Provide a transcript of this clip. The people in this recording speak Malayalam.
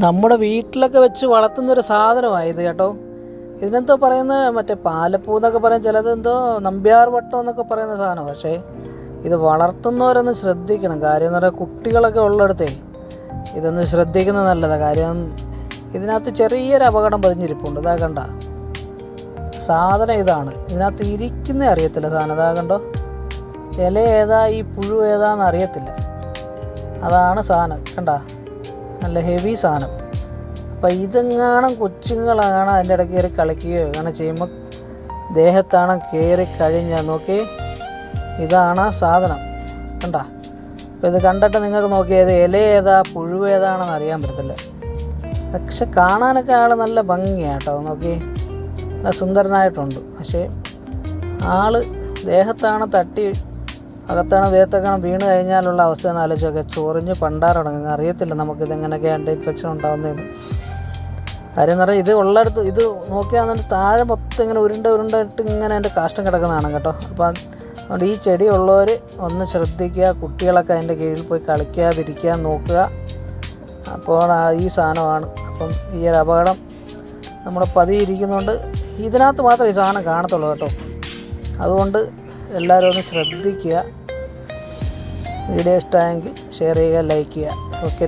നമ്മുടെ വീട്ടിലൊക്കെ വെച്ച് വളർത്തുന്നൊരു സാധനമാണ് ഇത് കേട്ടോ. ഇതിനെന്തോ പറയുന്നത് മറ്റേ പാലപ്പൂ എന്നൊക്കെ പറയും, ചിലത് എന്തോ നമ്പ്യാർ വട്ടം എന്നൊക്കെ പറയുന്ന സാധനം. പക്ഷേ ഇത് വളർത്തുന്നവരൊന്ന് ശ്രദ്ധിക്കണം. കാര്യം എന്ന് പറഞ്ഞാൽ കുട്ടികളൊക്കെ ഉള്ളിടത്തേ ഇതൊന്ന് ശ്രദ്ധിക്കുന്നത് നല്ലതാണ്. കാര്യം ഇതിനകത്ത് ചെറിയൊരു അപകടം പതിഞ്ഞിരിപ്പുണ്ട്. ഇതാ കണ്ട സാധനം ഇതാണ്. ഇതിനകത്ത് ഇരിക്കുന്നേ അറിയത്തില്ല സാധനം. ഇതാ കണ്ടോ, ഇല ഏതാ ഈ പുഴു ഏതാന്ന് അറിയത്തില്ല. അതാണ് സാധനം. കണ്ട, നല്ല ഹെവി സാധനം. അപ്പം ഇതെങ്ങാണം കൊച്ചുങ്ങളാണ് അതിൻ്റെ ഇടയ്ക്ക് കയറി കളിക്കുകയോ അങ്ങനെ ചെയ്യുമ്പോൾ ദേഹത്താണ് കയറി കഴിഞ്ഞാൽ നോക്കി, ഇതാണ് ആ സാധനം. കണ്ട, അപ്പോൾ ഇത് കണ്ടിട്ട് നിങ്ങൾക്ക് നോക്കിയത് ഇല ഏതാ പുഴു ഏതാണെന്ന് അറിയാൻ പറ്റത്തില്ല. പക്ഷെ കാണാനൊക്കെ ആൾ നല്ല ഭംഗിയാണ് കേട്ടോ. നോക്കി, നല്ല സുന്ദരനായിട്ടുണ്ട്. പക്ഷേ ആൾ ദേഹത്താണ് തട്ടി അകത്താണ് ദേഹത്തൊക്കെ വീണ് കഴിഞ്ഞാലുള്ള അവസ്ഥ എന്ന് ആലോചിച്ചൊക്കെ ചൊറിഞ്ഞ് പണ്ടാറടങ്ങും. അറിയത്തില്ല നമുക്കിതെങ്ങനെയൊക്കെ ഇൻഫെക്ഷൻ ഉണ്ടാകുന്നതെന്ന്. കാര്യം എന്ന് പറഞ്ഞാൽ ഇത് ഉള്ളിടത്ത് ഇത് നോക്കിയാൽ താഴെ മൊത്തം ഇങ്ങനെ ഉരുണ്ടിട്ട് ഇങ്ങനെ അതിൻ്റെ കാഷ്ടം കിടക്കുന്നതാണ് കേട്ടോ. അപ്പം അതുകൊണ്ട് ഈ ചെടി ഉള്ളവർ ഒന്ന് ശ്രദ്ധിക്കുക. കുട്ടികളൊക്കെ അതിൻ്റെ കീഴിൽ പോയി കളിക്കാതിരിക്കാൻ നോക്കുക. അപ്പോൾ ഈ സാധനമാണ്. അപ്പം ഈ ഒരു അപകടം നമ്മുടെ പതിയിരിക്കുന്നതുകൊണ്ട് ഇതിനകത്ത് മാത്രമേ ഈ സാധനം കാണത്തുള്ളൂ കേട്ടോ. അതുകൊണ്ട് എല്ലാവരും ഒന്ന് ശ്രദ്ധിക്കുക. വീഡിയോ ഇഷ്ടമായെങ്കിൽ ഷെയർ ചെയ്യുക, ലൈക്ക് ചെയ്യുക. ഓക്കെ.